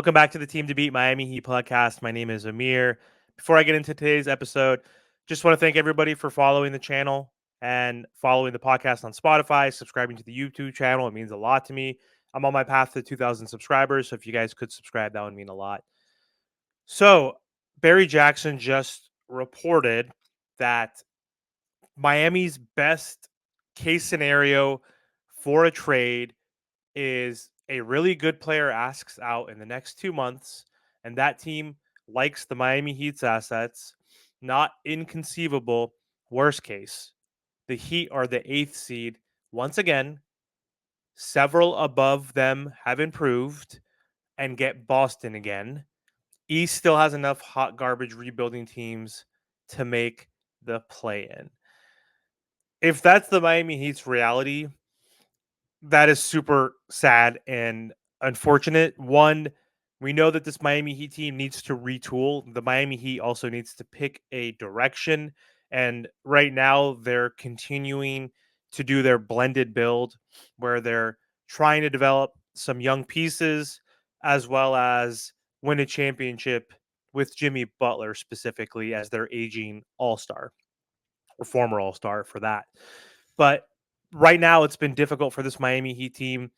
Welcome back to the Team to Beat Miami Heat podcast. My name is Amir. Before I get into today's episode, just want to thank everybody for following the channel and following the podcast on Spotify, subscribing to the YouTube channel. It means a lot to me. I'm on my path to 2,000 subscribers, so if you guys could subscribe, that would mean a lot. So, Barry Jackson just reported that Miami's best case scenario for a trade is a really good player asks out in the next 2 months, and that team likes the Miami Heat's assets. Not inconceivable. Worst case, the Heat are the eighth seed. Once again, several above them have improved and get Boston again. East still has enough hot garbage rebuilding teams to make the play in. If that's the Miami Heat's reality, that is super sad and unfortunate. One, we know that this Miami Heat team needs to retool. The Miami Heat also needs to pick a direction. And right now, they're continuing to do their blended build where they're trying to develop some young pieces as well as win a championship with Jimmy Butler specifically as their aging all star or former all star for that. But right now, it's been difficult for this Miami Heat team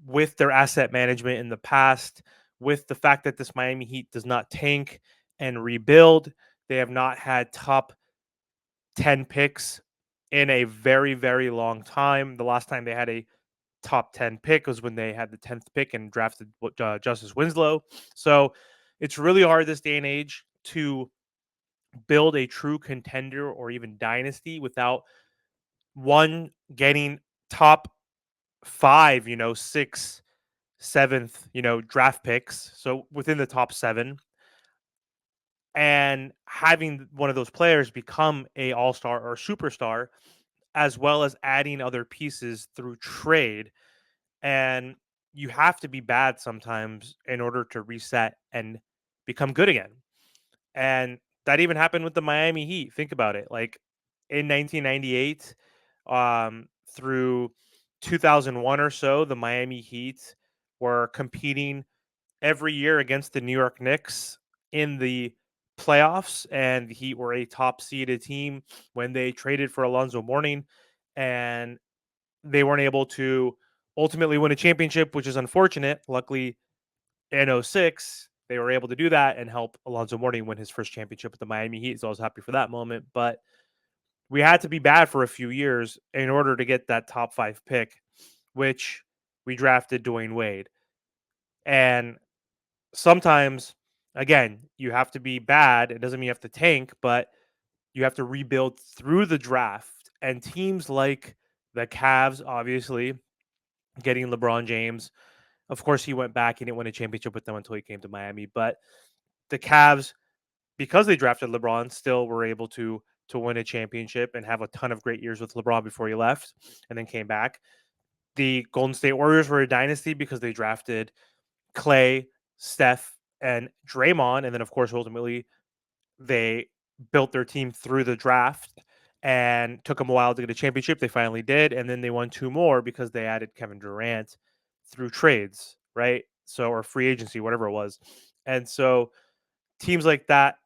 with their asset management in the past, with the fact that this Miami Heat does not tank and rebuild. They have not had top 10 picks in a very, very long time. The last time they had a top 10 pick was when they had the 10th pick and drafted Justice Winslow. So it's really hard this day and age to build a true contender or even dynasty without one getting top five, six, seventh, draft picks. So within the top seven, and having one of those players become a all-star or superstar, as well as adding other pieces through trade. And you have to be bad sometimes in order to reset and become good again. And that even happened with the Miami Heat. Think about it. Like in 1998, through 2001 or so, the Miami Heat were competing every year against the New York Knicks in the playoffs, and the Heat were a top seeded team when they traded for Alonzo Mourning, and they weren't able to ultimately win a championship, which is unfortunate. Luckily, in '06, they were able to do that and help Alonzo Mourning win his first championship with the Miami Heat. So I was happy for that moment. But we had to be bad for a few years in order to get that top five pick, which we drafted Dwayne Wade. And sometimes, again, you have to be bad. It doesn't mean you have to tank, but you have to rebuild through the draft. And teams like the Cavs, obviously, getting LeBron James. Of course, he went back. He didn't win a championship with them until he came to Miami. But the Cavs, because they drafted LeBron, still were able to win a championship and have a ton of great years with LeBron before he left and then came back. The Golden State Warriors were a dynasty because they drafted Clay, Steph, and Draymond, and then of course ultimately they built their team through the draft and took them a while to get a championship. They finally did, and then they won two more because they added Kevin Durant through trades, right? So or free agency, whatever it was. And so teams like that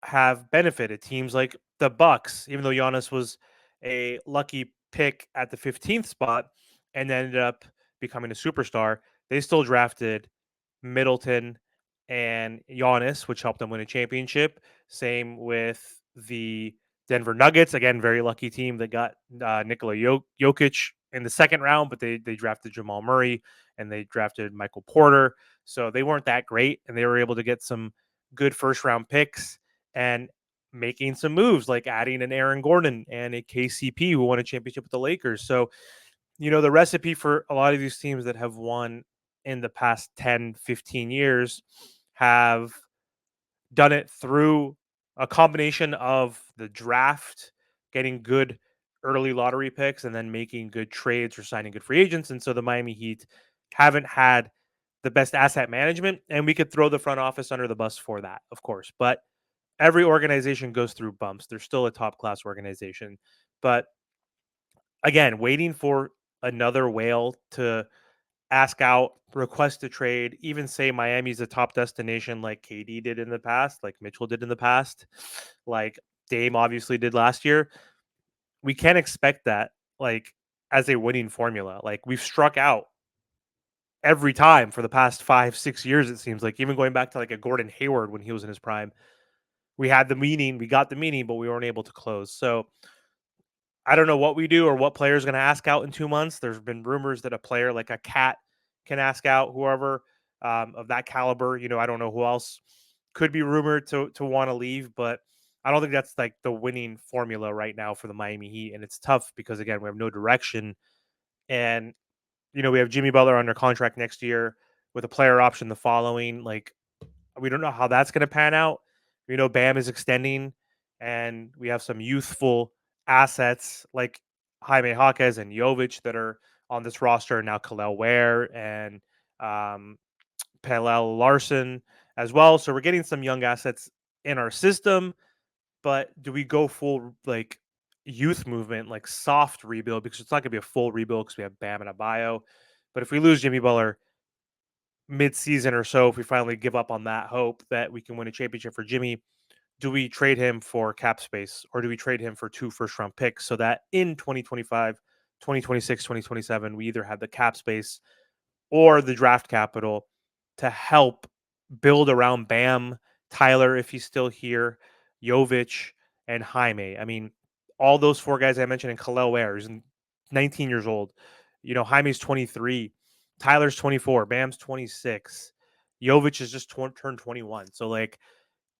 have benefited. Teams like the Bucks, even though Giannis was a lucky pick at the 15th spot and ended up becoming a superstar, they still drafted Middleton and Giannis, which helped them win a championship. Same with the Denver Nuggets. Again, very lucky team that got Nikola Jokic in the second round, but they drafted Jamal Murray and they drafted Michael Porter. So they weren't that great, and they were able to get some good first round picks and making some moves like adding an Aaron Gordon and a KCP who won a championship with the Lakers. So, the recipe for a lot of these teams that have won in the past 10, 15 years have done it through a combination of the draft, getting good early lottery picks, and then making good trades or signing good free agents. And so the Miami Heat haven't had the best asset management, and we could throw the front office under the bus for that, of course. But every organization goes through bumps. They're still a top class organization. But again, waiting for another whale to ask out, request a trade, even say Miami's a top destination like KD did in the past, like Mitchell did in the past, like Dame obviously did last year. We can't expect that like as a winning formula. Like we've struck out every time for the past 5, 6 years, it seems like, even going back to like a Gordon Hayward when he was in his prime. We had the meeting, we got the meeting, but we weren't able to close. So I don't know what we do or what player is going to ask out in 2 months. There's been rumors that a player like a Cat can ask out whoever of that caliber. I don't know who else could be rumored to want to leave, but I don't think that's like the winning formula right now for the Miami Heat. And it's tough because again, we have no direction. And we have Jimmy Butler under contract next year with a player option the following. Like we don't know how that's going to pan out. Bam is extending, and we have some youthful assets like Jaime Jaquez and Jovic that are on this roster now. Kalel Ware and um, Pelel Larson as well. So we're getting some young assets in our system. But do we go full like youth movement, like soft rebuild? Because it's not going to be a full rebuild because we have Bam and Abayo. But if we lose Jimmy Butler mid-season or so, if we finally give up on that hope that we can win a championship for Jimmy, do we trade him for cap space or do we trade him for 2 first-round picks so that in 2025, 2026, 2027, we either have the cap space or the draft capital to help build around Bam, Tyler, if he's still here, Jovic, and Jaime. I mean, all those four guys I mentioned, and Kalel Ware is 19 years old. Jaime's 23, Tyler's 24, Bam's 26, Jovic has just turned 21. So, like,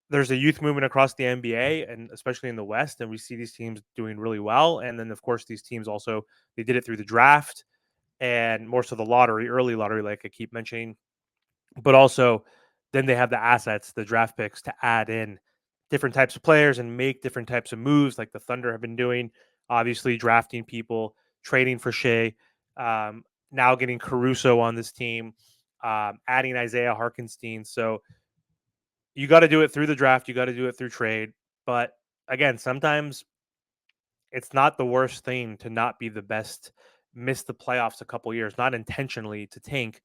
there's a youth movement across the NBA and especially in the West, and we see these teams doing really well. And then, of course, these teams also they did it through the draft and more so the lottery, early lottery, like I keep mentioning, but also then they have the assets, the draft picks to add in different types of players and make different types of moves, like the Thunder have been doing. Obviously, drafting people, trading for Shea, now getting Caruso on this team, adding Isaiah Harkenstein. So you got to do it through the draft. You got to do it through trade. But again, sometimes it's not the worst thing to not be the best, miss the playoffs a couple years, not intentionally to tank,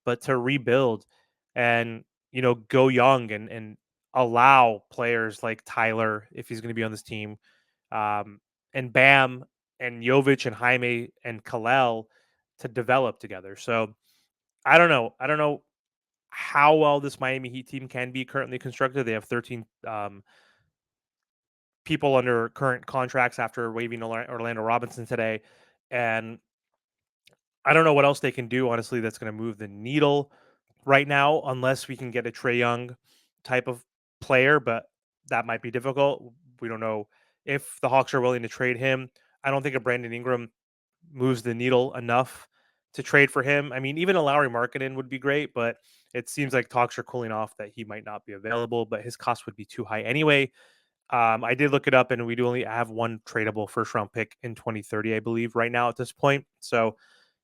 but to rebuild and go young and allow players like Tyler, if he's going to be on this team, um, and Bam and Jovic and Jaime and Kalel to develop together. So I don't know. I don't know how well this Miami Heat team can be currently constructed. They have 13 people under current contracts after waiving Orlando Robinson today, and I don't know what else they can do, honestly, that's going to move the needle right now, unless we can get a Trey Young type of player, but that might be difficult. We don't know if the Hawks are willing to trade him. I don't think a Brandon Ingram moves the needle enough to trade for him. I mean, even a Lowry Markkinen would be great, but it seems like talks are cooling off that he might not be available, but his cost would be too high anyway. I did look it up, and we do only have one tradable first round pick in 2030, I believe, right now at this point. So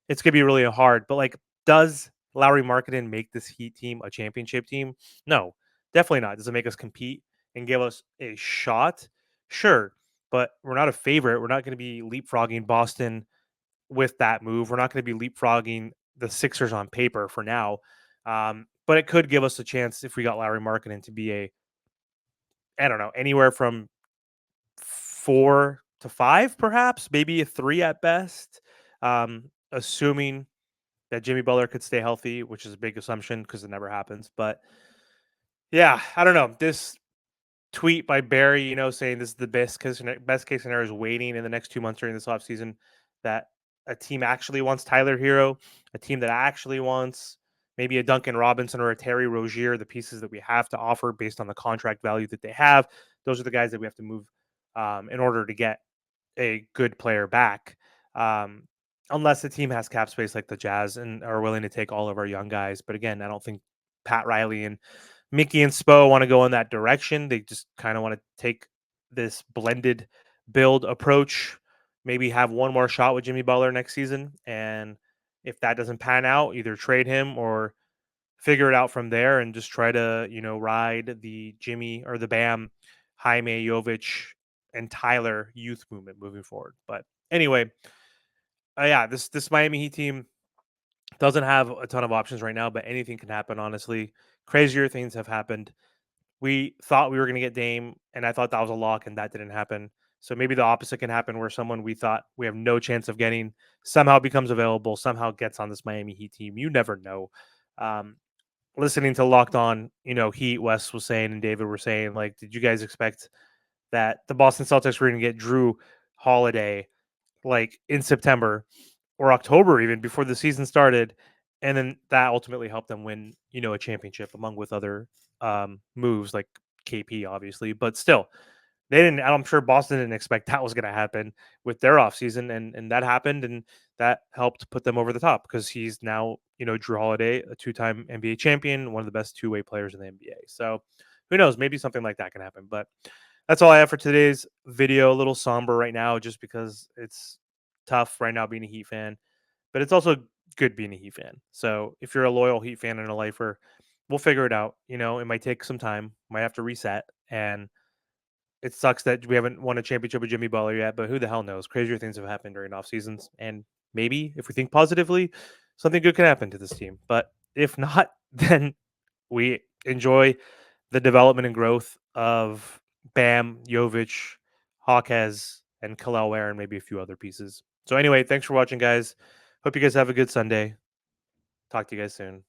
it's gonna be really hard. But like, does Lowry Markkinen make this Heat team a championship team? No, definitely not. Does it make us compete and give us a shot? Sure, but we're not a favorite. We're not going to be leapfrogging Boston with that move. We're not going to be leapfrogging the Sixers on paper for now. But it could give us a chance if we got Lowry Markkinen to be I don't know, anywhere from 4 to 5, perhaps, maybe a 3 at best. Assuming that Jimmy Butler could stay healthy, which is a big assumption because it never happens. But yeah, I don't know. This tweet by Barry, saying this is the best case scenario is waiting in the next 2 months during this offseason that a team actually wants Tyler Hero, a team that actually wants maybe a Duncan Robinson or a Terry Rozier, the pieces that we have to offer based on the contract value that they have. Those are the guys that we have to move in order to get a good player back. Um, Unless the team has cap space like the Jazz and are willing to take all of our young guys. But again, I don't think Pat Riley and Mickey and Spo want to go in that direction. They just kind of want to take this blended build approach, maybe have one more shot with Jimmy Butler next season. And if that doesn't pan out, either trade him or figure it out from there and just try to, ride the Jimmy or the Bam, Jaime Jovic, and Tyler youth movement moving forward. But anyway, yeah, this Miami Heat team Doesn't have a ton of options right now, but anything can happen, honestly. Crazier things have happened. We thought we were going to get Dame, and I thought that was a lock, and that didn't happen. So maybe the opposite can happen, where someone we thought we have no chance of getting somehow becomes available, somehow gets on this Miami Heat team. You never know. Um, Listening to Locked On, Heat, Wes was saying and David were saying, like, did you guys expect that the Boston Celtics were going to get Drew Holiday like in September or October, even before the season started, and then that ultimately helped them win, a championship, among with other moves like KP, obviously, but still, they didn't. I'm sure Boston didn't expect that was going to happen with their offseason, and that happened, and that helped put them over the top because he's now, Drew Holiday, a two-time NBA champion, one of the best two-way players in the NBA. So who knows? Maybe something like that can happen, but. That's all I have for today's video. A little somber right now just because it's tough right now being a Heat fan, but it's also good being a Heat fan. So if you're a loyal Heat fan and a lifer, we'll figure it out. It might take some time, might have to reset, and it sucks that we haven't won a championship with Jimmy Butler yet. But who the hell knows? Crazier things have happened during off seasons, and maybe if we think positively, something good can happen to this team. But if not, then we enjoy the development and growth of Bam, Jovic, Hawkes, and Kalel Ware, and maybe a few other pieces. So anyway, thanks for watching, guys. Hope you guys have a good Sunday. Talk to you guys soon.